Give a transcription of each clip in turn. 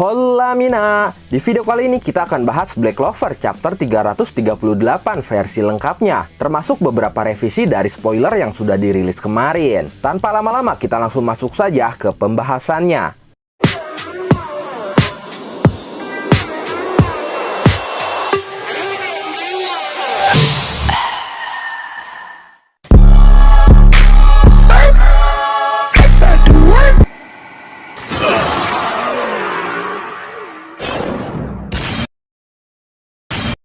Hola Mina! Di video kali ini kita akan bahas Black Clover chapter 338 versi lengkapnya, termasuk beberapa revisi dari spoiler yang sudah dirilis kemarin. Tanpa lama-lama kita langsung masuk saja ke pembahasannya.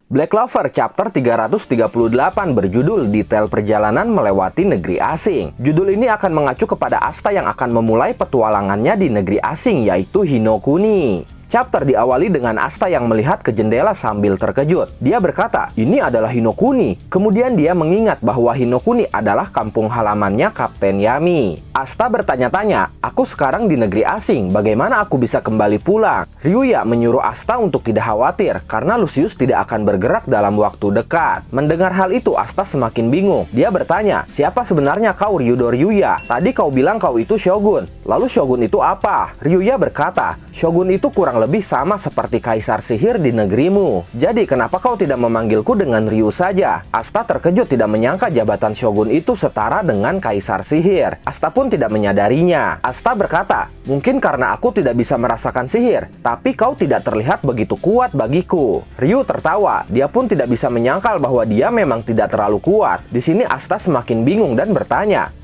Black Clover chapter 338 berjudul Detail Perjalanan Melewati Negeri Asing. Judul ini akan mengacu kepada Asta yang akan memulai petualangannya di negeri asing, yaitu Hinokuni. Chapter diawali dengan Asta yang melihat ke jendela sambil terkejut. Dia berkata, ini adalah Hinokuni. Kemudian dia mengingat bahwa Hinokuni adalah kampung halamannya Kapten Yami. Asta bertanya-tanya, aku sekarang di negeri asing, bagaimana aku bisa kembali pulang? Ryuya menyuruh Asta untuk tidak khawatir, karena Lucius tidak akan bergerak dalam waktu dekat. Mendengar hal itu, Asta semakin bingung. Dia bertanya, siapa sebenarnya kau Ryudo Ryuya? Tadi kau bilang kau itu Shogun. Lalu Shogun itu apa? Ryuya berkata, Shogun itu kurang lebih sama seperti kaisar sihir di negerimu. Jadi kenapa kau tidak memanggilku dengan Ryu saja? Asta terkejut tidak menyangka jabatan Shogun itu setara dengan kaisar sihir. Asta pun tidak menyadarinya. Asta berkata, mungkin karena aku tidak bisa merasakan sihir, tapi kau tidak terlihat begitu kuat bagiku. Ryu tertawa. Dia pun tidak bisa menyangkal bahwa dia memang tidak terlalu kuat. Di sini Asta semakin bingung dan bertanya,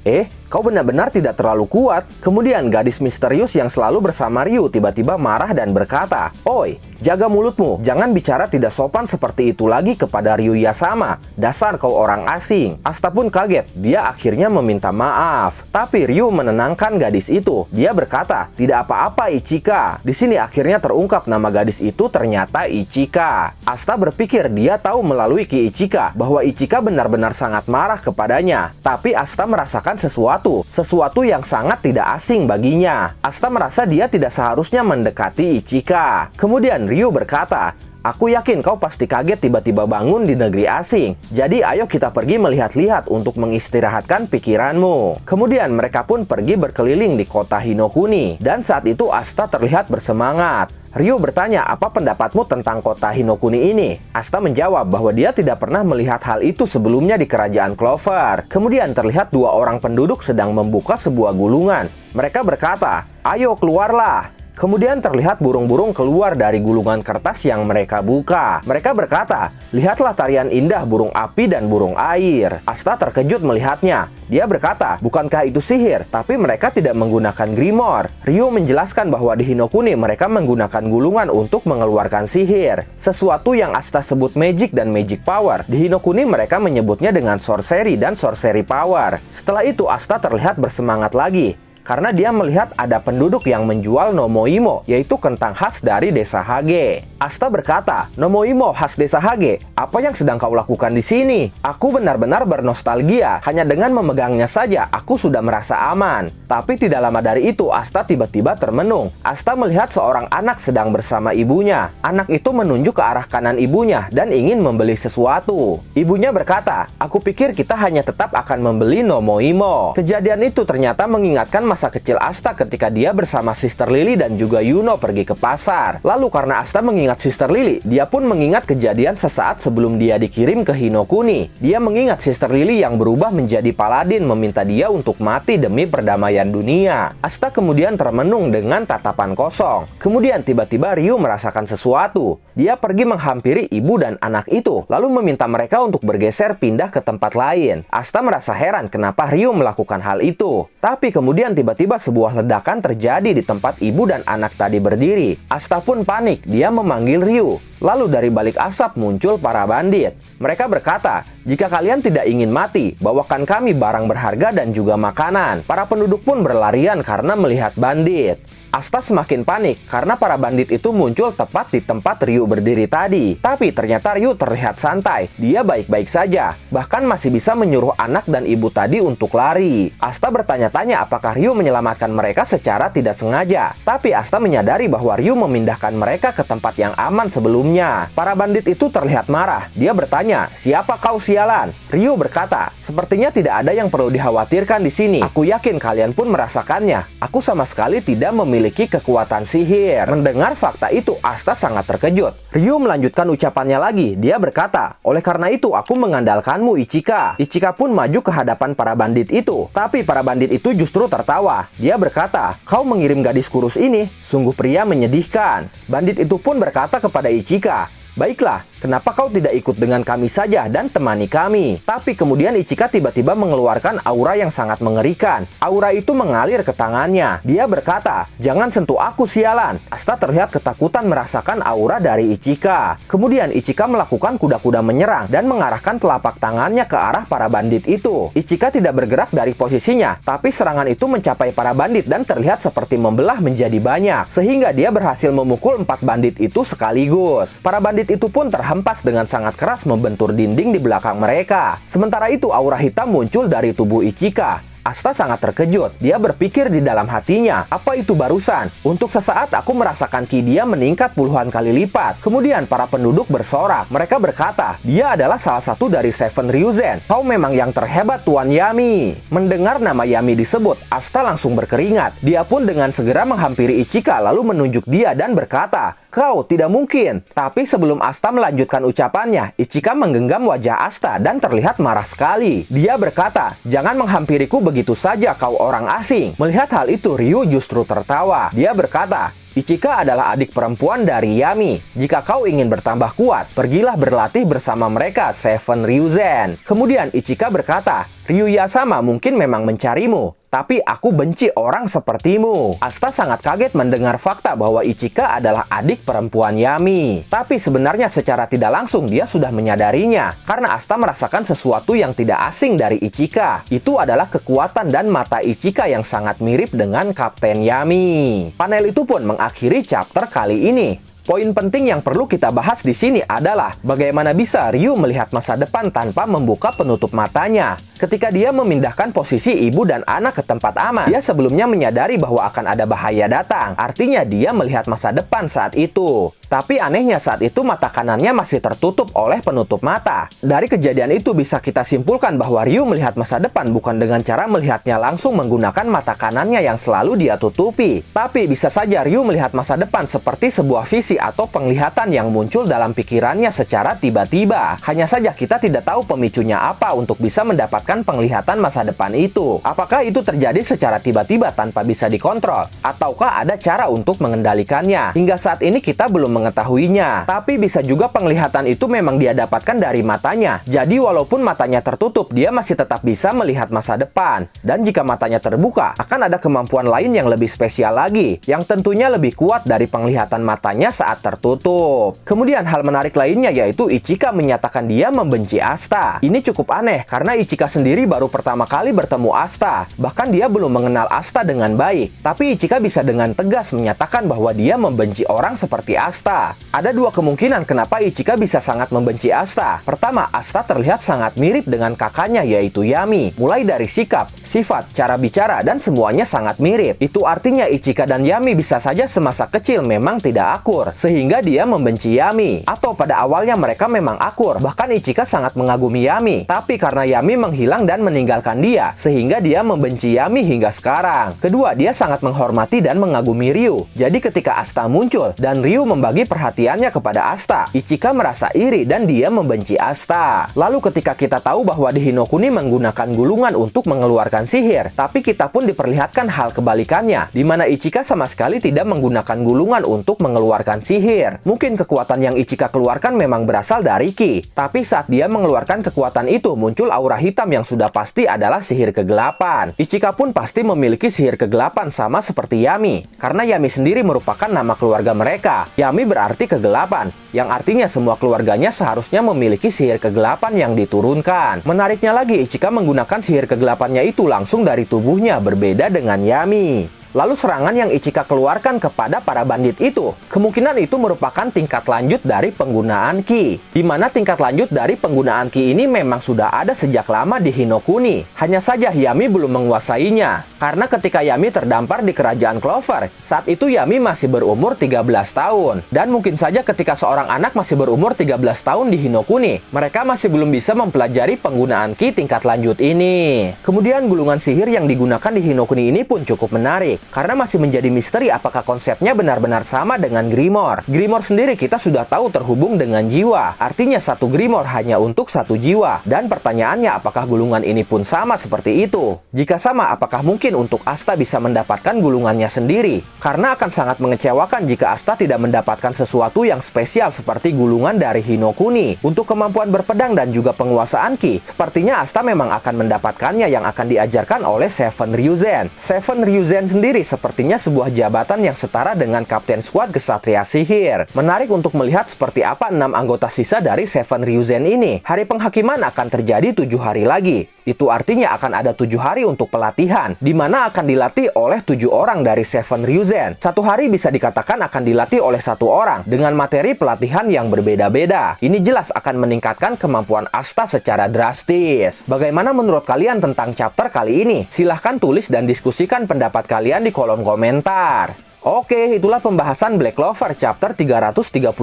kau benar-benar tidak terlalu kuat. Kemudian gadis misterius yang selalu bersama Ryu tiba-tiba marah dan berkata, oi, jaga mulutmu, jangan bicara tidak sopan seperti itu lagi kepada Ryuya sama. Dasar kau orang asing. Asta pun kaget, dia akhirnya meminta maaf. Tapi Ryu menenangkan gadis itu. Dia berkata, tidak apa-apa Ichika. Di sini akhirnya terungkap nama gadis itu ternyata Ichika. Asta berpikir dia tahu melalui Ki Ichika bahwa Ichika benar-benar sangat marah kepadanya. Tapi Asta merasakan sesuatu yang sangat tidak asing baginya. Asta merasa dia tidak seharusnya mendekati Ichika. Kemudian Ryu berkata, aku yakin kau pasti kaget tiba-tiba bangun di negeri asing. Jadi ayo kita pergi melihat-lihat untuk mengistirahatkan pikiranmu. Kemudian mereka pun pergi berkeliling di kota Hinokuni. Dan saat itu Asta terlihat bersemangat. Ryu bertanya, apa pendapatmu tentang kota Hinokuni ini? Asta menjawab bahwa dia tidak pernah melihat hal itu sebelumnya di kerajaan Clover. Kemudian terlihat dua orang penduduk sedang membuka sebuah gulungan. Mereka berkata, ayo keluarlah. Kemudian terlihat burung-burung keluar dari gulungan kertas yang mereka buka. Mereka berkata, lihatlah tarian indah burung api dan burung air. Asta terkejut melihatnya. Dia berkata, bukankah itu sihir? Tapi mereka tidak menggunakan Grimoire. Ryu menjelaskan bahwa di Hinokuni mereka menggunakan gulungan untuk mengeluarkan sihir. Sesuatu yang Asta sebut magic dan magic power. Di Hinokuni mereka menyebutnya dengan sorcery dan sorcery power. Setelah itu Asta terlihat bersemangat lagi. Karena dia melihat ada penduduk yang menjual Nomoimo, yaitu kentang khas dari desa Hage. Asta berkata, Nomoimo khas desa Hage, apa yang sedang kau lakukan di sini? Aku benar-benar bernostalgia, hanya dengan memegangnya saja aku sudah merasa aman. Tapi tidak lama dari itu Asta tiba-tiba termenung. Asta melihat seorang anak sedang bersama ibunya. Anak itu menunjuk ke arah kanan ibunya dan ingin membeli sesuatu. Ibunya berkata, aku pikir kita hanya tetap akan membeli Nomoimo. Kejadian itu ternyata mengingatkan masa kecil Asta ketika dia bersama Sister Lily dan juga Yuno pergi ke pasar. Lalu karena Asta mengingat Sister Lily, dia pun mengingat kejadian sesaat sebelum dia dikirim ke Hinokuni. Dia mengingat Sister Lily yang berubah menjadi paladin meminta dia untuk mati demi perdamaian dunia. Asta kemudian termenung dengan tatapan kosong. Kemudian tiba-tiba Ryu merasakan sesuatu. Dia pergi menghampiri ibu dan anak itu, lalu meminta mereka untuk bergeser pindah ke tempat lain. Asta merasa heran kenapa Ryu melakukan hal itu. Tapi kemudian tiba-tiba sebuah ledakan terjadi di tempat ibu dan anak tadi berdiri. Asta pun panik, dia memanggil Ryu. Lalu dari balik asap muncul para bandit. Mereka berkata, jika kalian tidak ingin mati, bawakan kami barang berharga dan juga makanan. Para penduduk pun berlarian karena melihat bandit. Asta semakin panik karena para bandit itu muncul tepat di tempat Ryu berdiri tadi. Tapi ternyata Ryu terlihat santai. Dia baik-baik saja. Bahkan masih bisa menyuruh anak dan ibu tadi untuk lari. Asta bertanya-tanya apakah Ryu menyelamatkan mereka secara tidak sengaja. Tapi Asta menyadari bahwa Ryu memindahkan mereka ke tempat yang aman sebelumnya. Para bandit itu terlihat marah. Dia bertanya, siapa kau sialan? Ryu berkata, sepertinya tidak ada yang perlu dikhawatirkan di sini. Aku yakin kalian pun merasakannya. Aku sama sekali tidak memiliki memiliki kekuatan sihir. Mendengar fakta itu, Asta sangat terkejut. Ryu melanjutkan ucapannya lagi. Dia berkata, oleh karena itu aku mengandalkanmu, Ichika. Ichika pun maju ke hadapan para bandit itu. Tapi para bandit itu justru tertawa. Dia berkata, kau mengirim gadis kurus ini, sungguh pria menyedihkan. Bandit itu pun berkata kepada Ichika, baiklah, kenapa kau tidak ikut dengan kami saja dan temani kami? Tapi kemudian Ichika tiba-tiba mengeluarkan aura yang sangat mengerikan. Aura itu mengalir ke tangannya. Dia berkata, jangan sentuh aku sialan. Asta terlihat ketakutan merasakan aura dari Ichika. Kemudian Ichika melakukan kuda-kuda menyerang dan mengarahkan telapak tangannya ke arah para bandit itu. Ichika tidak bergerak dari posisinya, tapi serangan itu mencapai para bandit dan terlihat seperti membelah menjadi banyak. Sehingga dia berhasil memukul 4 bandit itu sekaligus. Para bandit itu pun terhempas dengan sangat keras membentur dinding di belakang mereka. Sementara itu aura hitam muncul dari tubuh Ichika. Asta sangat terkejut. Dia berpikir di dalam hatinya, apa itu barusan? Untuk sesaat aku merasakan ki dia meningkat puluhan kali lipat. Kemudian para penduduk bersorak. Mereka berkata, dia adalah salah satu dari Seven Ryuzen. Kau memang yang terhebat, Tuan Yami. Mendengar nama Yami disebut, Asta langsung berkeringat. Dia pun dengan segera menghampiri Ichika lalu menunjuk dia dan berkata, kau tidak mungkin. Tapi sebelum Asta melanjutkan ucapannya, Ichika menggenggam wajah Asta dan terlihat marah sekali. Dia berkata, jangan menghampiriku begitu saja, kau orang asing. Melihat hal itu, Ryu justru tertawa. Dia berkata, Ichika adalah adik perempuan dari Yami. Jika kau ingin bertambah kuat, pergilah berlatih bersama mereka, Seven Ryuzen. Kemudian Ichika berkata, Ryu Yasama mungkin memang mencarimu, tapi aku benci orang sepertimu. Asta sangat kaget mendengar fakta bahwa Ichika adalah adik perempuan Yami. Tapi sebenarnya secara tidak langsung dia sudah menyadarinya. Karena Asta merasakan sesuatu yang tidak asing dari Ichika. Itu adalah kekuatan dan mata Ichika yang sangat mirip dengan Kapten Yami. Panel itu pun mengakhiri chapter kali ini. Poin penting yang perlu kita bahas di sini adalah bagaimana bisa Ryu melihat masa depan tanpa membuka penutup matanya. Ketika dia memindahkan posisi ibu dan anak ke tempat aman, dia sebelumnya menyadari bahwa akan ada bahaya datang. Artinya dia melihat masa depan saat itu. Tapi anehnya saat itu mata kanannya masih tertutup oleh penutup mata. Dari kejadian itu bisa kita simpulkan bahwa Ryu melihat masa depan bukan dengan cara melihatnya langsung menggunakan mata kanannya yang selalu dia tutupi. Tapi bisa saja Ryu melihat masa depan seperti sebuah visi atau penglihatan yang muncul dalam pikirannya secara tiba-tiba. Hanya saja kita tidak tahu pemicunya apa untuk bisa mendapatkan penglihatan masa depan itu. Apakah itu terjadi secara tiba-tiba tanpa bisa dikontrol? Ataukah ada cara untuk mengendalikannya? Hingga saat ini kita belum mengetahuinya. Tapi bisa juga penglihatan itu memang dia dapatkan dari matanya. Jadi walaupun matanya tertutup, dia masih tetap bisa melihat masa depan. Dan jika matanya terbuka, akan ada kemampuan lain yang lebih spesial lagi, yang tentunya lebih kuat dari penglihatan matanya saat tertutup. Kemudian hal menarik lainnya yaitu Ichika menyatakan dia membenci Asta. Ini cukup aneh karena Ichika sendiri baru pertama kali bertemu Asta. Bahkan dia belum mengenal Asta dengan baik. Tapi Ichika bisa dengan tegas menyatakan bahwa dia membenci orang seperti Asta. Ada dua kemungkinan kenapa Ichika bisa sangat membenci Asta. Pertama, Asta terlihat sangat mirip dengan kakaknya yaitu Yami. Mulai dari sikap, sifat, cara bicara, dan semuanya sangat mirip. Itu artinya Ichika dan Yami bisa saja semasa kecil memang tidak akur, sehingga dia membenci Yami. Atau pada awalnya mereka memang akur, bahkan Ichika sangat mengagumi Yami. Tapi karena Yami menghilang dan meninggalkan dia, sehingga dia membenci Yami hingga sekarang. Kedua, dia sangat menghormati dan mengagumi Ryu. Jadi ketika Asta muncul dan Ryu membagi perhatiannya kepada Asta, Ichika merasa iri dan dia membenci Asta. Lalu ketika kita tahu bahwa di Hinokuni menggunakan gulungan untuk mengeluarkan sihir, tapi kita pun diperlihatkan hal kebalikannya, di mana Ichika sama sekali tidak menggunakan gulungan untuk mengeluarkan sihir. Mungkin kekuatan yang Ichika keluarkan memang berasal dari Ki, tapi saat dia mengeluarkan kekuatan itu muncul aura hitam yang sudah pasti adalah sihir kegelapan. Ichika pun pasti memiliki sihir kegelapan sama seperti Yami, karena Yami sendiri merupakan nama keluarga mereka. Yami berarti kegelapan, yang artinya semua keluarganya seharusnya memiliki sihir kegelapan yang diturunkan. Menariknya lagi, Ichika menggunakan sihir kegelapannya itu langsung dari tubuhnya, berbeda dengan Yami. Lalu serangan yang Ichika keluarkan kepada para bandit itu, kemungkinan itu merupakan tingkat lanjut dari penggunaan Ki. Di mana tingkat lanjut dari penggunaan Ki ini memang sudah ada sejak lama di Hinokuni. Hanya saja Yami belum menguasainya. Karena ketika Yami terdampar di kerajaan Clover, saat itu Yami masih berumur 13 tahun. Dan mungkin saja ketika seorang anak masih berumur 13 tahun di Hinokuni, mereka masih belum bisa mempelajari penggunaan Ki tingkat lanjut ini. Kemudian gulungan sihir yang digunakan di Hinokuni ini pun cukup menarik. karena masih menjadi misteri apakah konsepnya benar-benar sama dengan Grimoire. Grimoire sendiri kita sudah tahu terhubung dengan jiwa, artinya satu Grimoire hanya untuk satu jiwa. Dan pertanyaannya, apakah gulungan ini pun sama seperti itu? Jika sama, apakah mungkin untuk Asta bisa mendapatkan gulungannya sendiri? Karena akan sangat mengecewakan jika Asta tidak mendapatkan sesuatu yang spesial seperti gulungan dari Hinokuni. Untuk kemampuan berpedang dan juga penguasaan Ki, sepertinya Asta memang akan mendapatkannya yang akan diajarkan oleh Seven Ryuzen. Seven Ryuzen sendiri sepertinya sebuah jabatan yang setara dengan Kapten Squad Kesatria Sihir. Menarik untuk melihat seperti apa 6 anggota sisa dari Seven Ryuzen ini. Hari penghakiman akan terjadi 7 hari lagi. Itu artinya akan ada 7 hari untuk pelatihan, di mana akan dilatih oleh 7 orang dari Seven Ryuzen. Satu hari bisa dikatakan akan dilatih oleh 1 orang, dengan materi pelatihan yang berbeda-beda. Ini jelas akan meningkatkan kemampuan Asta secara drastis. Bagaimana menurut kalian tentang chapter kali ini? Silahkan tulis dan diskusikan pendapat kalian di kolom komentar. Oke, itulah pembahasan Black Clover chapter 338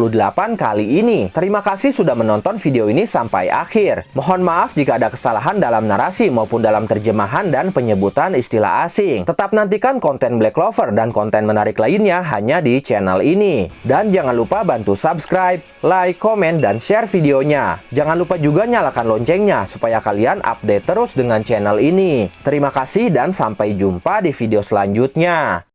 kali ini. Terima kasih sudah menonton video ini sampai akhir. Mohon maaf jika ada kesalahan dalam narasi maupun dalam terjemahan dan penyebutan istilah asing. Tetap nantikan konten Black Clover dan konten menarik lainnya hanya di channel ini. Dan jangan lupa bantu subscribe, like, komen, dan share videonya. Jangan lupa juga nyalakan loncengnya supaya kalian update terus dengan channel ini. Terima kasih dan sampai jumpa di video selanjutnya.